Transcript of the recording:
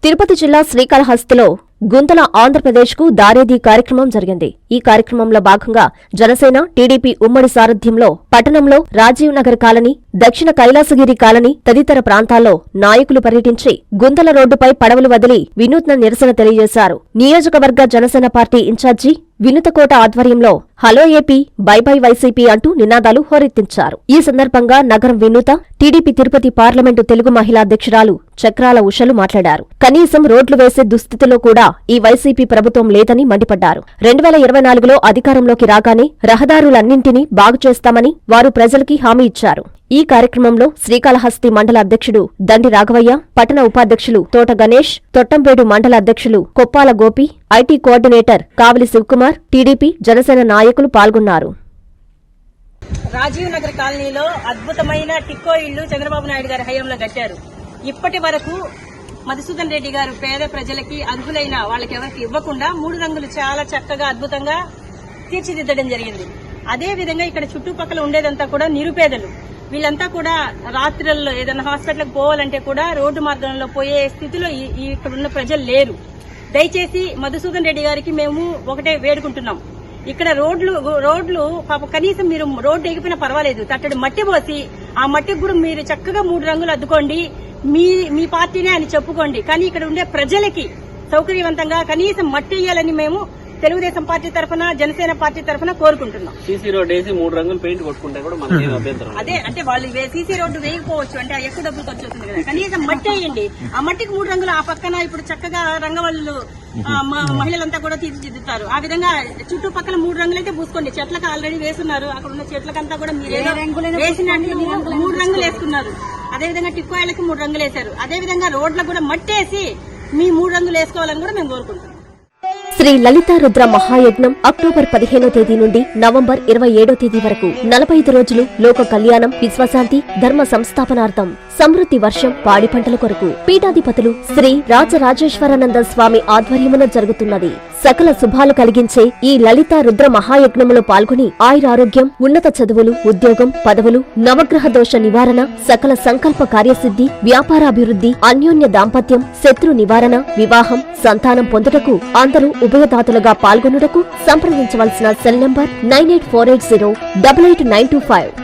తిరుపతి జిల్లా శ్రీకాళహస్తిలో గుంతల ఆంధ్రప్రదేశ్కు దారేది కార్యక్రమం జరిగింది. ఈ కార్యక్రమంలో భాగంగా జనసేన, టీడీపీ ఉమ్మడి సారథ్యంలో పట్టణంలో రాజీవ్ నగర్ కాలనీ, దక్షిణ కైలాసగిరి కాలనీ తదితర ప్రాంతాల్లో నాయకులు పర్యటించి గుంతల రోడ్డుపై పడవలు వదిలి వినూత్న నిరసన తెలియజేశారు. నియోజకవర్గ జనసేన పార్టీ ఇన్ఛార్జి వినుతకోట ఆధ్వర్యంలో hello AP, by by YCP అంటూ నినాదాలు హోరెత్తించారు. ఈ సందర్భంగా నగరం వినూత, టీడీపీ తిరుపతి పార్లమెంటు తెలుగు మహిళా అధ్యక్షురాలు చక్రాల ఉషలు మాట్లాడారు. కనీసం రోడ్లు వేసే దుస్థితిలో కూడా ఈ వైసీపీ ప్రభుత్వం లేదని మండిపడ్డారు. 2024లో అధికారంలోకి రాగానే రహదారులన్నింటినీ బాగు చేస్తామని వారు ప్రజలకి హామీ ఇచ్చారు. ఈ కార్యక్రమంలో శ్రీకాళహస్తి మండల అధ్యక్షుడు దండి రాఘవయ్య, పట్టణ ఉపాధ్యక్షులు తోట గణేష్, తొట్టంపేడు మండల అధ్యక్షులు Koppala Gopi, IT coordinator Kavali Sivakumar, TDP, Janasena నాయకులు పాల్గొన్నారు. రాజీవ్ నగర్ కాలనీలో అద్భుతమైన టిక్కో ఇళ్లు చంద్రబాబు నాయుడు గారి హయాంలో కట్టారు. ఇప్పటి వరకు మధుసూదన్ రెడ్డి గారు పేద ప్రజలకి అర్హులైన వాళ్ళకి ఎవరికి ఇవ్వకుండా 3 రంగులు చాలా చక్కగా అద్భుతంగా తీర్చిదిద్దడం జరిగింది. అదే విధంగా ఇక్కడ చుట్టుపక్కల ఉండేదంతా కూడా నిరుపేదలు. వీళ్ళంతా కూడా రాత్రుల్లో ఏదైనా హాస్పిటల్కి పోవాలంటే కూడా రోడ్డు మార్గంలో పోయే స్థితిలో ఇక్కడ ఉన్న ప్రజలు లేరు. దయచేసి మధుసూదన్ రెడ్డి గారికి మేము ఒకటే వేడుకుంటున్నాం, ఇక్కడ రోడ్లు పాప కనీసం మీరు రోడ్డు ఎగిపోయినా పర్వాలేదు, తట్టడి మట్టి పోసి ఆ మట్టికి కూడా మీరు చక్కగా 3 రంగులు అద్దుకోండి, మీ పార్టీనే అని చెప్పుకోండి. కానీ ఇక్కడ ఉండే ప్రజలకి సౌకర్యవంతంగా కనీసం మట్టి వేయాలని మేము తెలుగుదేశం పార్టీ తరఫున, జనసేన పార్టీ తరఫున కోరుకుంటున్నాం. సీసీ రోడ్ వేసి 3 రంగులు పెయింట్ కొట్టుకుంటే కూడా మనకి అభ్యంతరం. అదే అంటే వాళ్ళు సీసీ రోడ్డు వేయకపోవచ్చు, అంటే ఎక్కువ డబ్బులు ఖర్చు అవుతుంది కదా, కనీసం మట్టి వేయండి. ఆ మట్టికి 3 రంగులు, ఆ పక్కన ఇప్పుడు చక్కగా రంగవల్లు మహిళలంతా కూడా తీర్చిదిద్దుతారు. ఆ విధంగా చుట్టుపక్కల 3 రంగులు అయితే పూసుకోండి. చెట్లకు ఆల్రెడీ వేస్తున్నారు, అక్కడ ఉన్న చెట్లకంతా కూడా మీరు వేసినట్టు 3 రంగులు వేసుకున్నారు. అదేవిధంగా టిక్కోయిలకి 3 రంగులు వేశారు. అదేవిధంగా రోడ్లకు కూడా మట్టేసి మీ 3 రంగులు వేసుకోవాలని కూడా మేము కోరుకుంటున్నాం. శ్రీ లలితా రుద్ర మహాయజ్ఞం అక్టోబర్ 15వ తేదీ నుండి నవంబర్ 27వ తేదీ వరకు 45 రోజులు లోక కళ్యాణం, విశ్వశాంతి, ధర్మ సంస్థాపనార్థం, సమృద్ధి వర్షం, పాడి పంటల కొరకు పీఠాధిపతులు శ్రీ రాజరాజేశ్వరానంద స్వామి ఆధ్వర్యమున జరుగుతున్నది. సకల శుభాలు కలిగించే ఈ లలితా రుద్ర మహాయజ్ఞములో పాల్గొని ఆయురారోగ్యం, ఉన్నత చదువులు, ఉద్యోగం, పదవులు, నవగ్రహ దోష నివారణ, సకల సంకల్ప కార్యసిద్ధి, వ్యాపారాభివృద్ధి, అన్యోన్య దాంపత్యం, శత్రు నివారణ, వివాహం, సంతానం పొందుటకు అందరూ ఉభయదాతలుగా పాల్గొనుటకు సంప్రదించవలసిన సెల్ నంబర్ 9848088925.